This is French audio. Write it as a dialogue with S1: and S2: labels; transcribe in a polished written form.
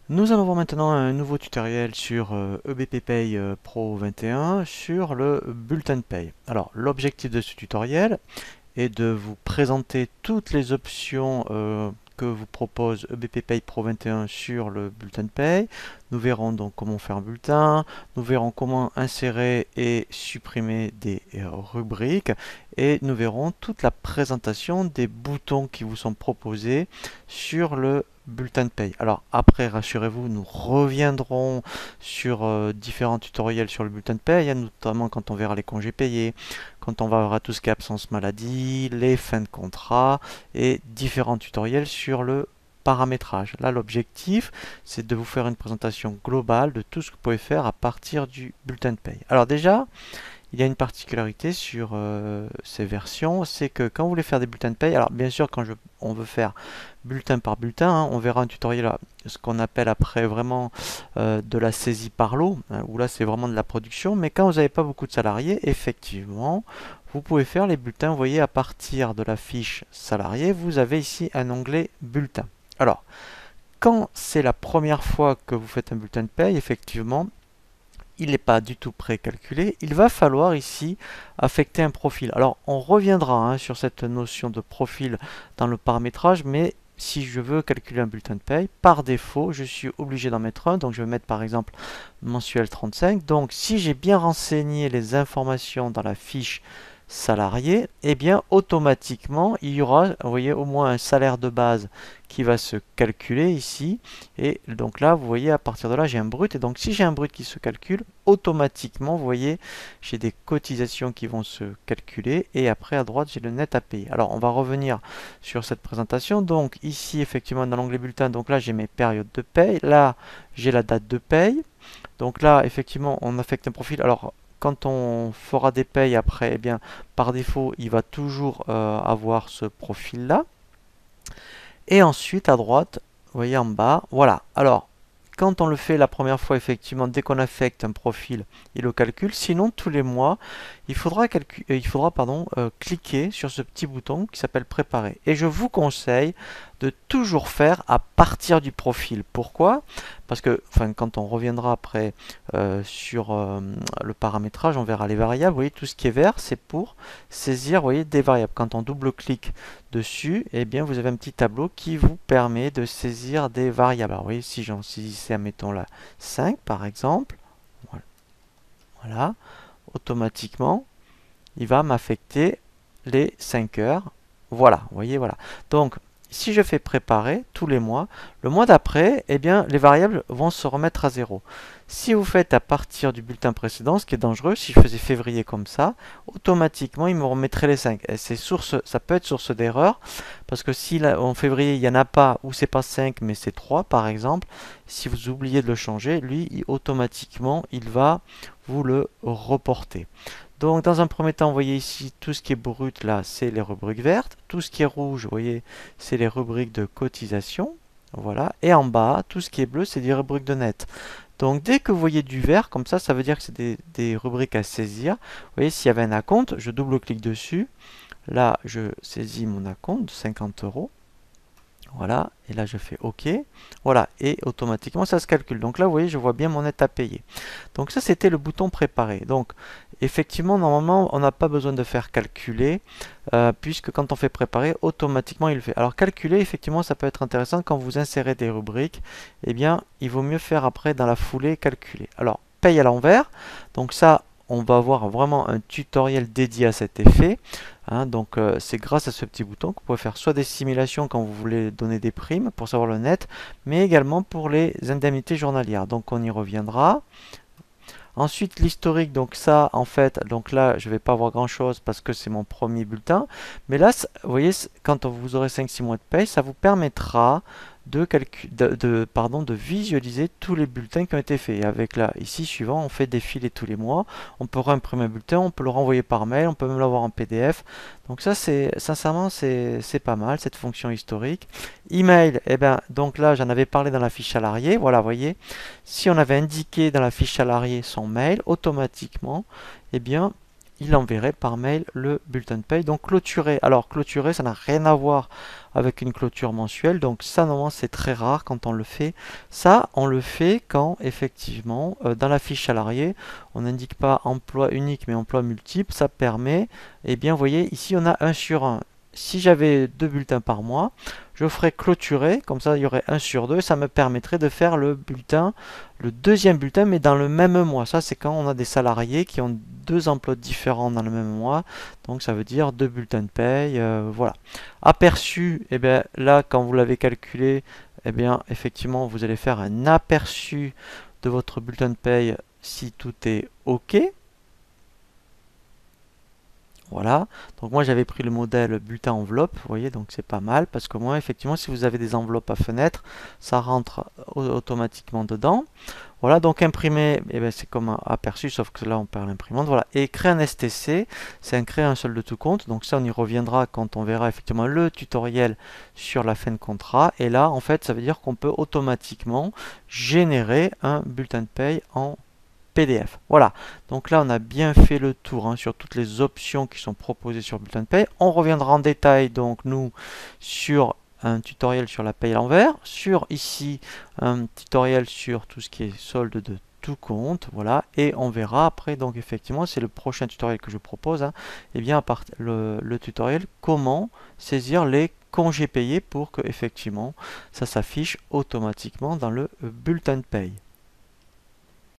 S1: Nous allons voir maintenant un nouveau tutoriel sur EBP Pay Pro 21 sur le bulletin de paye. Alors l'objectif de ce tutoriel est de vous présenter toutes les options que vous propose EBP Pay Pro 21 sur le bulletin de paye. Nous verrons donc comment faire un bulletin, nous verrons comment insérer et supprimer des rubriques et nous verrons toute la présentation des boutons qui vous sont proposés sur le bulletin de paye. Alors après, rassurez-vous, nous reviendrons sur différents tutoriels sur le bulletin de paye, hein, notamment quand on verra les congés payés, quand on va voir tout ce qui est absence maladie, les fins de contrat et différents tutoriels sur le paramétrage. Là, l'objectif, c'est de vous faire une présentation globale de tout ce que vous pouvez faire à partir du bulletin de paye. Alors déjà, il y a une particularité sur ces versions, c'est que quand vous voulez faire des bulletins de paye, alors bien sûr on veut faire bulletin par bulletin, hein, on verra un tutoriel, ce qu'on appelle après vraiment de la saisie par lot, hein, où là c'est vraiment de la production, mais quand vous n'avez pas beaucoup de salariés, effectivement, vous pouvez faire les bulletins, vous voyez à partir de la fiche salarié, vous avez ici un onglet bulletin. Alors, quand c'est la première fois que vous faites un bulletin de paye, effectivement, il n'est pas du tout précalculé, il va falloir ici affecter un profil. Alors on reviendra hein, sur cette notion de profil dans le paramétrage, mais si je veux calculer un bulletin de paye, par défaut, je suis obligé d'en mettre un. Donc je vais mettre par exemple mensuel 35. Donc si j'ai bien renseigné les informations dans la fiche salarié, eh bien automatiquement il y aura, vous voyez, au moins un salaire de base qui va se calculer ici. Et donc là, vous voyez, à partir de là, j'ai un brut. Et donc si j'ai un brut qui se calcule, automatiquement, vous voyez, j'ai des cotisations qui vont se calculer. Et après, à droite, j'ai le net à payer. Alors, on va revenir sur cette présentation. Donc ici, effectivement, dans l'onglet bulletin, donc là, j'ai mes périodes de paye. Là, j'ai la date de paye. Donc là, effectivement, on affecte un profil. Alors, quand on fera des payes après, eh bien, par défaut, il va toujours avoir ce profil-là. Et ensuite, à droite, vous voyez en bas, voilà. Alors, quand on le fait la première fois, effectivement, dès qu'on affecte un profil, il le calcule. Sinon, tous les mois, il faudra cliquer sur ce petit bouton qui s'appelle préparer. Et je vous conseille de toujours faire à partir du profil. Pourquoi? Parce que quand on reviendra après sur le paramétrage, on verra les variables. Vous voyez, tout ce qui est vert, c'est pour saisir, vous voyez, des variables. Quand on double-clique dessus, eh bien, vous avez un petit tableau qui vous permet de saisir des variables. Alors, vous voyez, si j'en saisissais, admettons la 5 par exemple, voilà, automatiquement, il va m'affecter les 5 heures. Voilà, vous voyez, voilà. Donc, si je fais préparer tous les mois, le mois d'après, eh bien, les variables vont se remettre à zéro. Si vous faites à partir du bulletin précédent, ce qui est dangereux, si je faisais février comme ça, automatiquement, il me remettrait les 5. Et c'est source, ça peut être source d'erreur, parce que si là, en février, il n'y en a pas, ou c'est pas 5, mais c'est 3, par exemple, si vous oubliez de le changer, lui, automatiquement, il va vous le reporter. Donc dans un premier temps, vous voyez ici tout ce qui est brut là, c'est les rubriques vertes. Tout ce qui est rouge, vous voyez, c'est les rubriques de cotisation. Voilà. Et en bas, tout ce qui est bleu, c'est des rubriques de net. Donc dès que vous voyez du vert comme ça veut dire que c'est des rubriques à saisir. Vous voyez, s'il y avait un acompte, je double-clique dessus. Là, je saisis mon acompte de 50 euros. Voilà, et là je fais OK. Voilà, et automatiquement ça se calcule. Donc là, vous voyez, je vois bien mon net à payer. Donc ça, c'était le bouton préparer. Donc effectivement, normalement, on n'a pas besoin de faire calculer, puisque quand on fait préparer, automatiquement il le fait. Alors calculer, effectivement, ça peut être intéressant quand vous insérez des rubriques. Eh bien, il vaut mieux faire après dans la foulée calculer. Alors, paye à l'envers. Donc ça, on va avoir vraiment un tutoriel dédié à cet effet. Hein, donc c'est grâce à ce petit bouton que vous pouvez faire soit des simulations quand vous voulez donner des primes pour savoir le net, mais également pour les indemnités journalières. Donc on y reviendra. Ensuite l'historique, donc ça en fait, donc là je vais pas voir grand chose parce que c'est mon premier bulletin. Mais là, vous voyez, quand vous aurez 5-6 mois de paye, ça vous permettra de visualiser tous les bulletins qui ont été faits. Et avec là, ici suivant, on fait défiler tous les mois. On peut réimprimer un bulletin, on peut le renvoyer par mail, on peut même l'avoir en PDF. Donc ça, c'est sincèrement, c'est pas mal cette fonction historique. Email, et bien donc là, j'en avais parlé dans la fiche salarié. Voilà, vous voyez, si on avait indiqué dans la fiche salarié son mail, automatiquement, eh bien, il enverrait par mail le bulletin de paye. Donc clôturer, alors clôturer, ça n'a rien à voir avec une clôture mensuelle, donc ça normalement c'est très rare quand on le fait. Ça, on le fait quand effectivement dans la fiche salarié, on n'indique pas emploi unique mais emploi multiple. Ça permet, et bien vous voyez ici on a 1 sur 1. Si j'avais 2 bulletins par mois, je ferais clôturer, comme ça il y aurait 1 sur 2, ça me permettrait de faire le bulletin, le deuxième bulletin, mais dans le même mois. Ça c'est quand on a des salariés qui ont 2 emplois différents dans le même mois, donc ça veut dire 2 bulletins de paye, voilà. Aperçu, et bien là quand vous l'avez calculé, et bien effectivement vous allez faire un aperçu de votre bulletin de paye si tout est OK. Voilà, donc moi j'avais pris le modèle bulletin enveloppe, vous voyez, donc c'est pas mal, parce que moi effectivement si vous avez des enveloppes à fenêtre, ça rentre automatiquement dedans. Voilà, donc imprimer, eh ben, c'est comme un aperçu, sauf que là on perd l'imprimante. Voilà, et créer un STC, c'est un créer un solde de tout compte, donc ça on y reviendra quand on verra effectivement le tutoriel sur la fin de contrat. Et là en fait ça veut dire qu'on peut automatiquement générer un bulletin de paye en PDF. Voilà, donc là on a bien fait le tour hein, sur toutes les options qui sont proposées sur Bulletin de paye. On reviendra en détail donc nous sur un tutoriel sur la paye à l'envers, sur ici un tutoriel sur tout ce qui est solde de tout compte, voilà, et on verra après donc effectivement c'est le prochain tutoriel que je propose, hein, et bien à part le tutoriel comment saisir les congés payés pour que effectivement ça s'affiche automatiquement dans le bulletin de paye.